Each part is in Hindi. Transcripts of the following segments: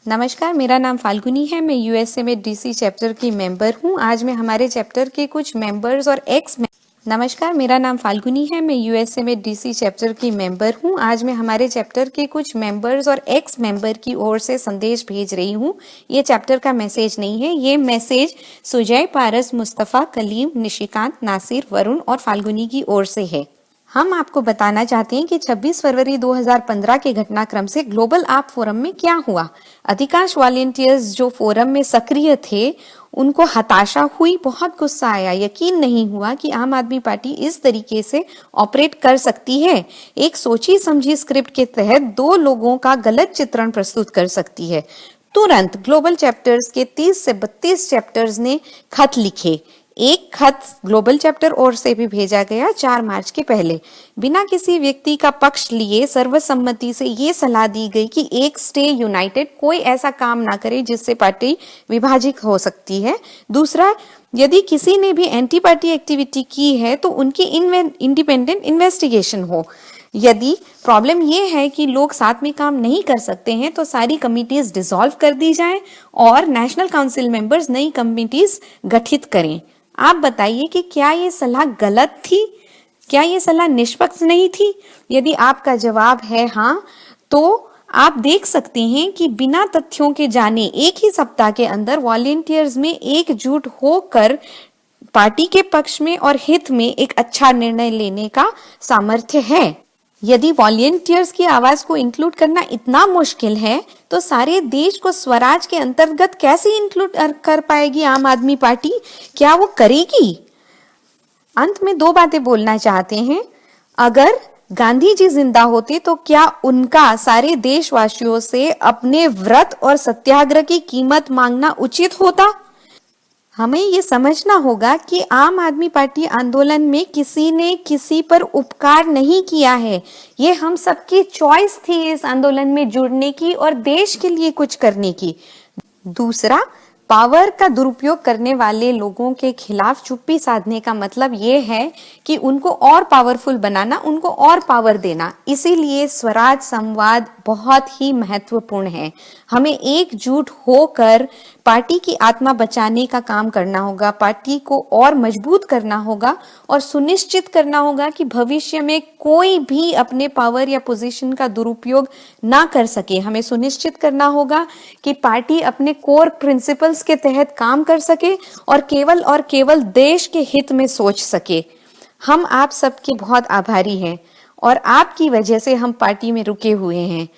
नमस्कार, मेरा नाम फाल्गुनी है। मैं यूएसए में डीसी चैप्टर की मेंबर हूँ। आज मैं हमारे चैप्टर के कुछ मेंबर्स और नमस्कार, मेरा नाम फाल्गुनी है। मैं यूएसए में डीसी चैप्टर की मेंबर हूँ। आज मैं हमारे चैप्टर के कुछ मेंबर्स और एक्स मेंबर की ओर से संदेश भेज रही हूँ। ये चैप्टर का मैसेज नहीं है, ये मैसेज सुजय, पारस, मुस्तफ़ा, कलीम, निशिकांत, नासिर, वरुण और फाल्गुनी की ओर से है। हम आपको बताना चाहते हैं कि 26 फरवरी 2015 के घटनाक्रम से ग्लोबल आप फोरम में क्या हुआ। अधिकांश वॉलंटियर्स जो फोरम में सक्रिय थे उनको हताशा हुई, बहुत गुस्सा आया। यकीन नहीं हुआ कि आम आदमी पार्टी इस तरीके से ऑपरेट कर सकती है। एक सोची समझी स्क्रिप्ट के तहत दो लोगों का गलत चित्रण प्रस्तुत कर सकती है। तुरंत ग्लोबल चैप्टर्स के 30 से 32 चैप्टर्स ने खत लिखे। एक खत ग्लोबल चैप्टर ओर से भी भेजा गया 4 मार्च के पहले। बिना किसी व्यक्ति का पक्ष लिए सर्वसम्मति से ये सलाह दी गई कि एक स्टे यूनाइटेड, कोई ऐसा काम ना करे जिससे पार्टी विभाजित हो सकती है। दूसरा, यदि किसी ने भी एंटी पार्टी एक्टिविटी की है तो उनकी इंडिपेंडेंट इन्वेस्टिगेशन हो। यदि प्रॉब्लम ये है कि लोग साथ में काम नहीं कर सकते हैं तो सारी कमिटीज डिसॉल्व कर दी जाएं और नेशनल काउंसिल मेंबर्स नई कमिटीज गठित करें। आप बताइए कि क्या ये सलाह गलत थी? क्या ये सलाह निष्पक्ष नहीं थी? यदि आपका जवाब है हाँ, तो आप देख सकते हैं कि बिना तथ्यों के जाने एक ही सप्ताह के अंदर वॉलंटियर्स में एकजुट होकर पार्टी के पक्ष में और हित में एक अच्छा निर्णय लेने का सामर्थ्य है। यदि वॉलंटियर्स की आवाज को इंक्लूड करना इतना मुश्किल है तो सारे देश को स्वराज के अंतर्गत कैसे इंक्लूड कर पाएगी आम आदमी पार्टी? क्या वो करेगी? अंत में 2 बातें बोलना चाहते हैं। अगर गांधी जी जिंदा होते तो क्या उनका सारे देशवासियों से अपने व्रत और सत्याग्रह की कीमत मांगना उचित होता? हमें ये समझना होगा कि आम आदमी पार्टी आंदोलन में किसी ने किसी पर उपकार नहीं किया है। ये हम सबकी चॉइस थी इस आंदोलन में जुड़ने की और देश के लिए कुछ करने की। दूसरा, पावर का दुरुपयोग करने वाले लोगों के खिलाफ चुप्पी साधने का मतलब ये है कि उनको और पावरफुल बनाना, उनको और पावर देना। इसीलिए स्वराज संवाद बहुत ही महत्वपूर्ण है। हमें एकजुट होकर पार्टी की आत्मा बचाने का काम करना होगा, पार्टी को और मजबूत करना होगा और सुनिश्चित करना होगा कि भविष्य में कोई भी अपने पावर या पोजीशन का दुरुपयोग ना कर सके। हमें सुनिश्चित करना होगा कि पार्टी अपने कोर प्रिंसिपल्स के तहत काम कर सके और केवल देश के हित में सोच सके। हम आप सबके बहुत आभारी हैं और आपकी वजह से हम पार्टी में रुके हुए हैं।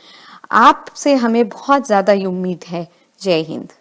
आपसे हमें बहुत ज्यादा उम्मीद है। जय हिंद।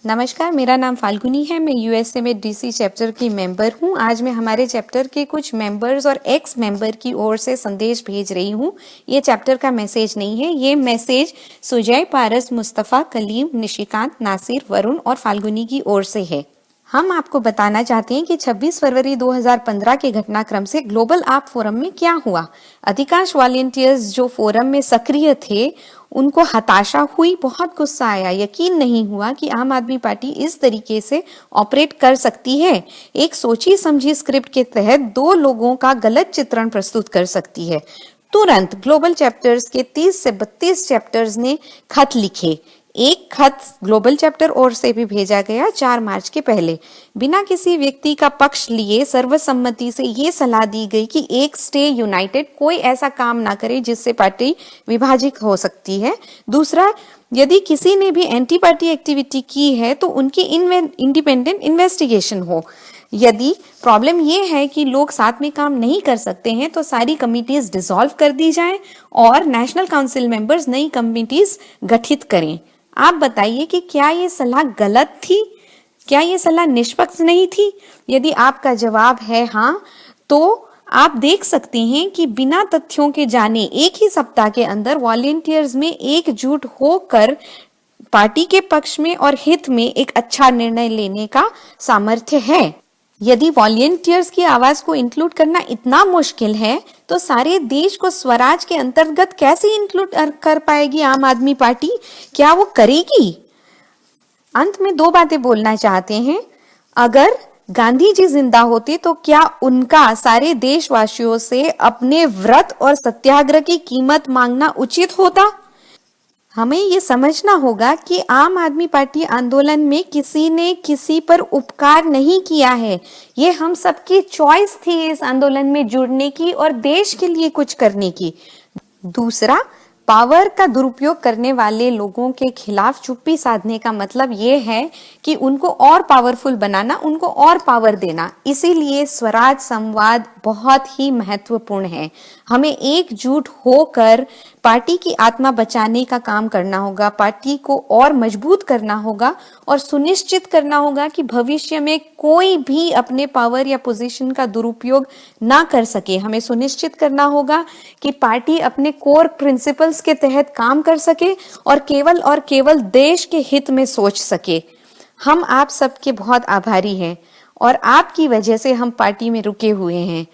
नमस्कार, मेरा नाम फाल्गुनी है। मैं यूएसए में डीसी चैप्टर की मेंबर हूँ। आज मैं हमारे चैप्टर के कुछ मेंबर्स और एक्स मेंबर की ओर से संदेश भेज रही हूँ। ये चैप्टर का मैसेज नहीं है, ये मैसेज सुजय, पारस, मुस्तफ़ा, कलीम, निशिकांत, नासिर, वरुण और फाल्गुनी की ओर से है। हम आपको बताना चाहते हैं कि 26 फरवरी 2015 के घटनाक्रम से ग्लोबल आप फोरम में क्या हुआ। अधिकांश वॉलंटियर्स जो फोरम में सक्रिय थे उनको हताशा हुई, बहुत गुस्सा आया। यकीन नहीं हुआ कि आम आदमी पार्टी इस तरीके से ऑपरेट कर सकती है। एक सोची समझी स्क्रिप्ट के तहत दो लोगों का गलत चित्रण प्रस्तुत कर सकती है। तुरंत ग्लोबल चैप्टर्स के 30 से 32 चैप्टर्स ने खत लिखे। एक खत ग्लोबल चैप्टर ओर से भी भेजा गया 4 मार्च के पहले। बिना किसी व्यक्ति का पक्ष लिए सर्वसम्मति से ये सलाह दी गई कि एक स्टे यूनाइटेड, कोई ऐसा काम ना करे जिससे पार्टी विभाजित हो सकती है। दूसरा, यदि किसी ने भी एंटी पार्टी एक्टिविटी की है तो उनकी इंडिपेंडेंट इन्वेस्टिगेशन हो। यदि प्रॉब्लम ये है कि लोग साथ में काम नहीं कर सकते हैं तो सारी कमिटीज डिसॉल्व कर दी जाएं और नेशनल काउंसिल मेंबर्स नई कमिटीज गठित करें। आप बताइए कि क्या ये सलाह गलत थी? क्या ये सलाह निष्पक्ष नहीं थी? यदि आपका जवाब है हाँ, तो आप देख सकते हैं कि बिना तथ्यों के जाने एक ही सप्ताह के अंदर वॉलंटियर्स में एकजुट होकर पार्टी के पक्ष में और हित में एक अच्छा निर्णय लेने का सामर्थ्य है। यदि वॉलंटियर्स की आवाज को इंक्लूड करना इतना मुश्किल है तो सारे देश को स्वराज के अंतर्गत कैसे इंक्लूड कर पाएगी आम आदमी पार्टी? क्या वो करेगी? अंत में 2 बातें बोलना चाहते हैं। अगर गांधी जी जिंदा होते तो क्या उनका सारे देशवासियों से अपने व्रत और सत्याग्रह की कीमत मांगना उचित होता? हमें ये समझना होगा कि आम आदमी पार्टी आंदोलन में किसी ने किसी पर उपकार नहीं किया है। ये हम सबकी चॉइस थी इस आंदोलन में जुड़ने की और देश के लिए कुछ करने की। दूसरा, पावर का दुरुपयोग करने वाले लोगों के खिलाफ चुप्पी साधने का मतलब ये है कि उनको और पावरफुल बनाना, उनको और पावर देना। इसीलिए स्वराज संवाद बहुत ही महत्वपूर्ण है। हमें एकजुट होकर पार्टी की आत्मा बचाने का काम करना होगा, पार्टी को और मजबूत करना होगा और सुनिश्चित करना होगा कि भविष्य में कोई भी अपने पावर या पोजीशन का दुरुपयोग ना कर सके। हमें सुनिश्चित करना होगा कि पार्टी अपने कोर प्रिंसिपल्स के तहत काम कर सके और केवल देश के हित में सोच सके। हम आप सबके बहुत आभारी हैं और आपकी वजह से हम पार्टी में रुके हुए हैं।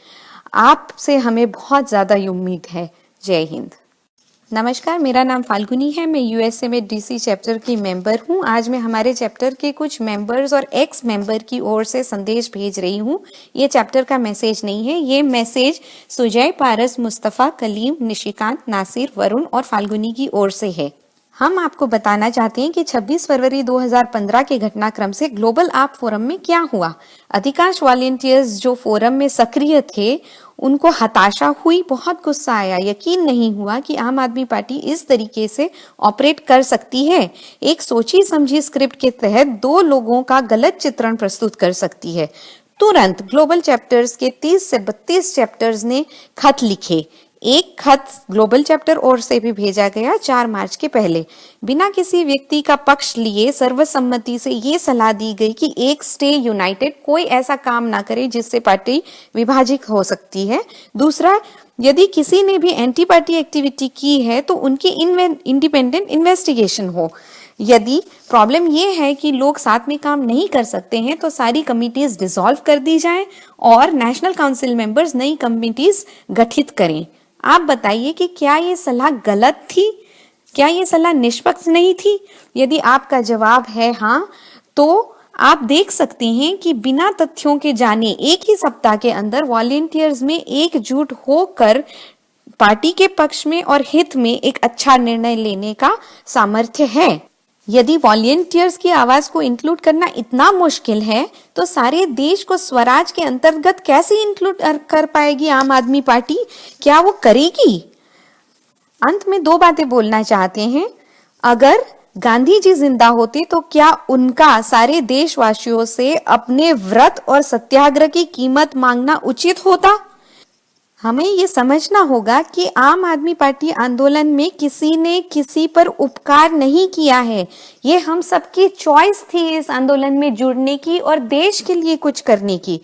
आपसे हमें बहुत ज्यादा उम्मीद है। जय हिंद। नमस्कार, मेरा नाम फाल्गुनी है। मैं यूएसए में डीसी चैप्टर की मेंबर हूं। आज मैं हमारे चैप्टर के कुछ मेंबर्स और एक्स मेंबर की ओर से संदेश भेज रही हूं। ये चैप्टर का मैसेज नहीं है, ये मैसेज सुजय, पारस, मुस्तफा, कलीम, निशिकांत, नासिर, वरुण और फाल्गुनी की ओर से है। हम आपको बताना चाहते हैं कि 26 फरवरी 2015 के घटनाक्रम से ग्लोबल आप फोरम में क्या हुआ। अधिकांश वॉलंटियर्स जो फोरम में सक्रिय थे उनको हताशा हुई, बहुत गुस्सा आया। यकीन नहीं हुआ कि आम आदमी पार्टी इस तरीके से ऑपरेट कर सकती है। एक सोची समझी स्क्रिप्ट के तहत दो लोगों का गलत चित्रण प्रस्तुत कर सकती है। तुरंत ग्लोबल चैप्टर्स के 30 से 32 चैप्टर्स ने खत लिखे। एक खत ग्लोबल चैप्टर ओर से भी भेजा गया 4 मार्च के पहले। बिना किसी व्यक्ति का पक्ष लिए सर्वसम्मति से ये सलाह दी गई कि एक स्टे यूनाइटेड, कोई ऐसा काम ना करे जिससे पार्टी विभाजित हो सकती है। दूसरा, यदि किसी ने भी एंटी पार्टी एक्टिविटी की है तो उनकी इंडिपेंडेंट इन्वेस्टिगेशन हो। यदि प्रॉब्लम ये है कि लोग साथ में काम नहीं कर सकते हैं तो सारी कमिटीज डिसॉल्व कर दी जाएं और नेशनल काउंसिल मेंबर्स नई कमिटीज गठित करें। आप बताइए कि क्या ये सलाह गलत थी? क्या ये सलाह निष्पक्ष नहीं थी? यदि आपका जवाब है हाँ, तो आप देख सकते हैं कि बिना तथ्यों के जाने एक ही सप्ताह के अंदर वॉलंटियर्स में एकजुट होकर पार्टी के पक्ष में और हित में एक अच्छा निर्णय लेने का सामर्थ्य है। यदि वॉलंटियर्स की आवाज को इंक्लूड करना इतना मुश्किल है तो सारे देश को स्वराज के अंतर्गत कैसे इंक्लूड कर पाएगी आम आदमी पार्टी? क्या वो करेगी? अंत में 2 बातें बोलना चाहते हैं। अगर गांधी जी जिंदा होते तो क्या उनका सारे देशवासियों से अपने व्रत और सत्याग्रह की कीमत मांगना उचित होता? हमें ये समझना होगा कि आम आदमी पार्टी आंदोलन में किसी ने किसी पर उपकार नहीं किया है। ये हम सबकी चॉइस थी इस आंदोलन में जुड़ने की और देश के लिए कुछ करने की।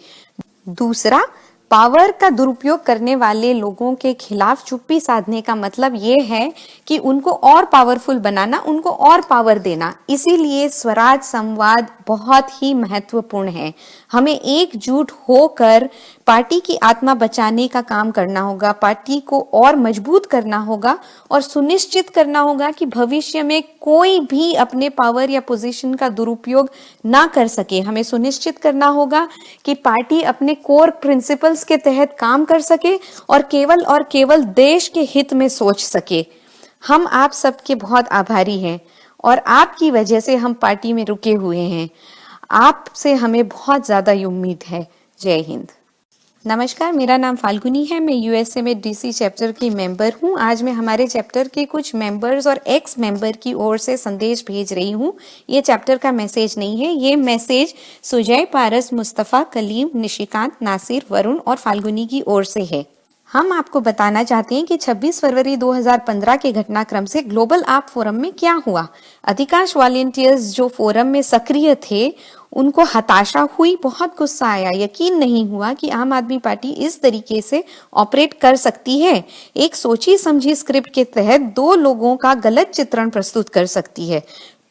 दूसरा, पावर का दुरुपयोग करने वाले लोगों के खिलाफ चुप्पी साधने का मतलब ये है कि उनको और पावरफुल बनाना, उनको और पावर देना। इसीलिए स्वराज संवाद बहुत ही महत्वपूर्ण है। हमें एकजुट होकर पार्टी की आत्मा बचाने का काम करना होगा, पार्टी को और मजबूत करना होगा और सुनिश्चित करना होगा कि भविष्य में कोई भी अपने पावर या पोजीशन का दुरुपयोग ना कर सके। हमें सुनिश्चित करना होगा कि पार्टी अपने कोर प्रिंसिपल्स के तहत काम कर सके और केवल देश के हित में सोच सके। हम आप सबके बहुत आभारी हैं और आपकी वजह से हम पार्टी में रुके हुए हैं। आपसे हमें बहुत ज्यादा उम्मीद है। जय हिंद। नमस्कार, मेरा नाम फाल्गुनी है। मैं यूएसए में डीसी चैप्टर की मेंबर हूं। आज मैं हमारे चैप्टर के कुछ मेंबर्स और एक्स मेंबर की ओर से संदेश भेज रही हूं। ये चैप्टर का मैसेज नहीं है, ये मैसेज सुजय, पारस, मुस्तफा, कलीम, निशिकांत, नासिर, वरुण और फाल्गुनी की ओर से है। हम आपको बताना चाहते हैं कि 26 फरवरी 2015 के घटनाक्रम से ग्लोबल आप फोरम में क्या हुआ। अधिकांश वॉलंटियर्स जो फोरम में सक्रिय थे उनको हताशा हुई, बहुत गुस्सा आया। यकीन नहीं हुआ कि आम आदमी पार्टी इस तरीके से ऑपरेट कर सकती है। एक सोची समझी स्क्रिप्ट के तहत 2 लोगों का गलत चित्रण प्रस्तुत कर सकती है।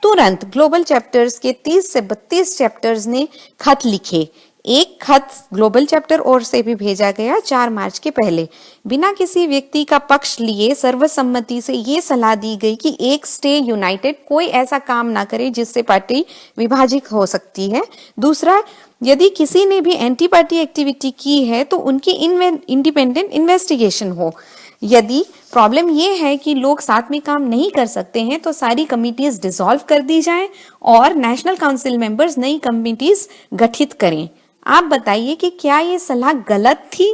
तुरंत ग्लोबल चैप्टर्स के 30 से 32 चैप्टर्स ने खत लिखे। एक खत ग्लोबल चैप्टर ओर से भी भेजा गया 4 मार्च के पहले। बिना किसी व्यक्ति का पक्ष लिए सर्वसम्मति से ये सलाह दी गई कि एक स्टे यूनाइटेड, कोई ऐसा काम ना करे जिससे पार्टी विभाजित हो सकती है। दूसरा, यदि किसी ने भी एंटी पार्टी एक्टिविटी की है तो उनकी इंडिपेंडेंट इन्वेस्टिगेशन हो। यदि प्रॉब्लम ये है कि लोग साथ में काम नहीं कर सकते हैं तो सारी कमिटीज डिसॉल्व कर दी जाएं और नेशनल काउंसिल मेंबर्स नई कमिटीज गठित करें। आप बताइए कि क्या ये सलाह गलत थी?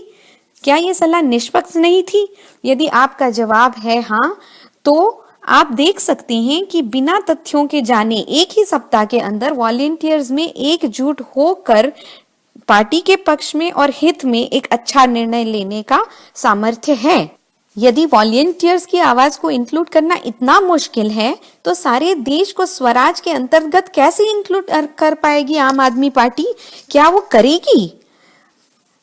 क्या ये सलाह निष्पक्ष नहीं थी? यदि आपका जवाब है हाँ, तो आप देख सकते हैं कि बिना तथ्यों के जाने एक ही सप्ताह के अंदर वॉलेंटियर्स में एकजुट होकर पार्टी के पक्ष में और हित में एक अच्छा निर्णय लेने का सामर्थ्य है। यदि वॉलेंटियर्स की आवाज को इंक्लूड करना इतना मुश्किल है तो सारे देश को स्वराज के अंतर्गत कैसे इंक्लूड कर पाएगी आम आदमी पार्टी? क्या वो करेगी?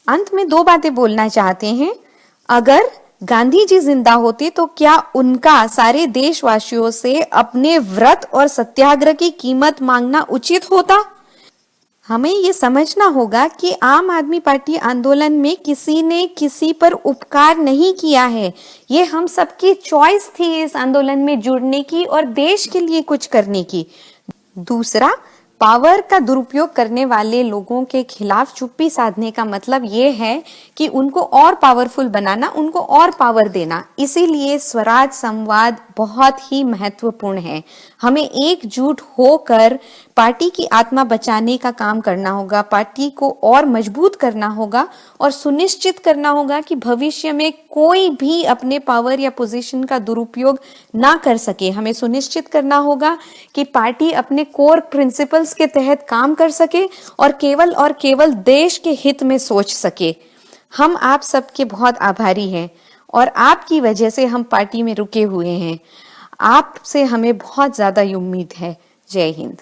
अंत में दो बातें बोलना चाहते हैं। अगर गांधी जी जिंदा होते तो क्या उनका सारे देशवासियों से अपने व्रत और सत्याग्रह की कीमत मांगना उचित होता? हमें ये समझना होगा कि आम आदमी पार्टी आंदोलन में किसी ने किसी पर उपकार नहीं किया है। ये हम सबकी चॉइस थी इस आंदोलन में जुड़ने की और देश के लिए कुछ करने की। दूसरा, पावर का दुरुपयोग करने वाले लोगों के खिलाफ चुप्पी साधने का मतलब ये है कि उनको और पावरफुल बनाना, उनको और पावर देना। इसीलिए स्वराज संवाद बहुत ही महत्वपूर्ण है। हमें एकजुट होकर पार्टी की आत्मा बचाने का काम करना होगा, पार्टी को और मजबूत करना होगा और सुनिश्चित करना होगा कि भविष्य में कोई भी अपने पावर या पोजीशन का दुरुपयोग ना कर सके। हमें सुनिश्चित करना होगा कि पार्टी अपने कोर प्रिंसिपल्स के तहत काम कर सके और केवल देश के हित में सोच सके। हम आप सबके बहुत आभारी हैं और आपकी वजह से हम पार्टी में रुके हुए हैं। आपसे हमें बहुत ज्यादा उम्मीद है। जय हिंद।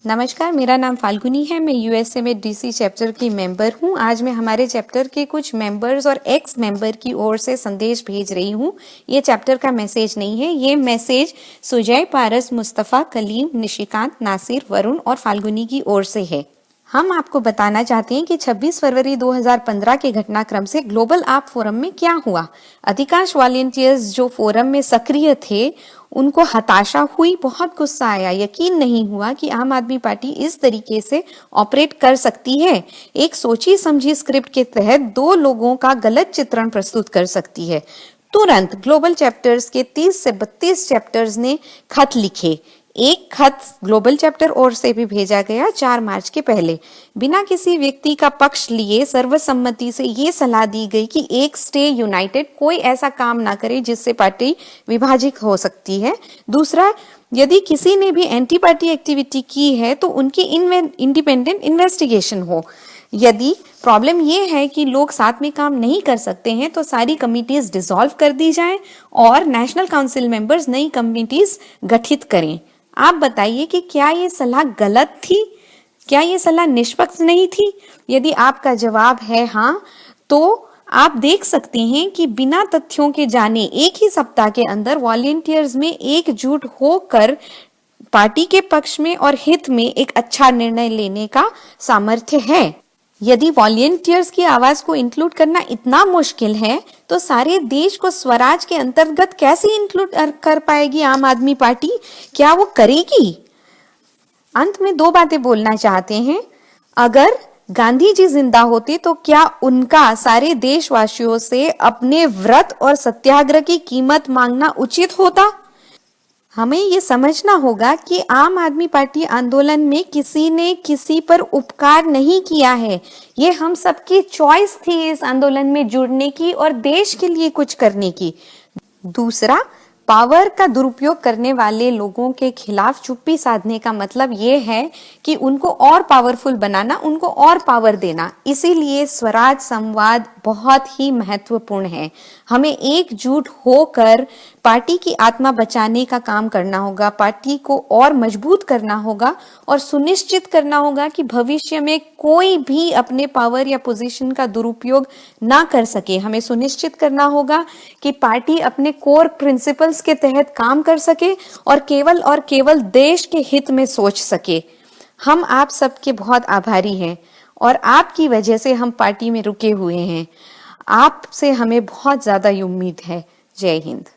नमस्कार, मेरा नाम फाल्गुनी है। मैं यूएसए में डीसी चैप्टर की मेंबर हूं। आज मैं हमारे चैप्टर के कुछ मेंबर्स और एक्स मेंबर की ओर से संदेश भेज रही हूं। ये चैप्टर का मैसेज नहीं है, ये मैसेज सुजय, पारस, मुस्तफा, कलीम, निशिकांत, नासिर, वरुण और फाल्गुनी की ओर से है। हम आपको बताना चाहते हैं कि 26 फरवरी 2015 के घटनाक्रम से ग्लोबल आप फोरम में क्या हुआ। अधिकांश वॉलेंटियर्स जो फोरम में सक्रिय थे उनको हताशा हुई, बहुत गुस्सा आया। यकीन नहीं हुआ कि आम आदमी पार्टी इस तरीके से ऑपरेट कर सकती है। एक सोची समझी स्क्रिप्ट के तहत दो लोगों का गलत चित्रण प्रस्तुत कर सकती है। तुरंत ग्लोबल चैप्टर्स के 30 से 32 चैप्टर्स ने खत लिखे। एक खत ग्लोबल चैप्टर ओर से भी भेजा गया 4 मार्च के पहले। बिना किसी व्यक्ति का पक्ष लिए सर्वसम्मति से ये सलाह दी गई कि एक स्टे यूनाइटेड, कोई ऐसा काम ना करे जिससे पार्टी विभाजित हो सकती है। दूसरा, यदि किसी ने भी एंटी पार्टी एक्टिविटी की है तो उनकी इंडिपेंडेंट इन्वेस्टिगेशन हो। यदि प्रॉब्लम ये है कि लोग साथ में काम नहीं कर सकते हैं तो सारी कमिटीज डिसॉल्व कर दी जाएं और नेशनल काउंसिल मेंबर्स नई कमिटीज गठित करें। आप बताइए कि क्या ये सलाह गलत थी? क्या ये सलाह निष्पक्ष नहीं थी? यदि आपका जवाब है हाँ, तो आप देख सकते हैं कि बिना तथ्यों के जाने एक ही सप्ताह के अंदर वॉलेंटियर्स में एकजुट होकर पार्टी के पक्ष में और हित में एक अच्छा निर्णय लेने का सामर्थ्य है। यदि वॉलेंटियर्स की आवाज को इंक्लूड करना इतना मुश्किल है तो सारे देश को स्वराज के अंतर्गत कैसे इंक्लूड कर पाएगी आम आदमी पार्टी? क्या वो करेगी? अंत में दो बातें बोलना चाहते हैं। अगर गांधी जी जिंदा होते तो क्या उनका सारे देशवासियों से अपने व्रत और सत्याग्रह की कीमत मांगना उचित होता? हमें ये समझना होगा कि आम आदमी पार्टी आंदोलन में किसी ने किसी पर उपकार नहीं किया है। ये हम सबकी चॉइस थी इस आंदोलन में जुड़ने की और देश के लिए कुछ करने की। दूसरा, पावर का दुरुपयोग करने वाले लोगों के खिलाफ चुप्पी साधने का मतलब ये है कि उनको और पावरफुल बनाना, उनको और पावर देना। इसीलिए स्वराज संवाद बहुत ही महत्वपूर्ण है। हमें एकजुट होकर पार्टी की आत्मा बचाने का काम करना होगा, पार्टी को और मजबूत करना होगा और सुनिश्चित करना होगा कि भविष्य में कोई भी अपने पावर या पोजीशन का दुरुपयोग ना कर सके। हमें सुनिश्चित करना होगा कि पार्टी अपने कोर प्रिंसिपल्स के तहत काम कर सके और केवल देश के हित में सोच सके। हम आप सबके बहुत आभारी हैं और आपकी वजह से हम पार्टी में रुके हुए हैं। आपसे हमें बहुत ज्यादा उम्मीद है। जय हिंद।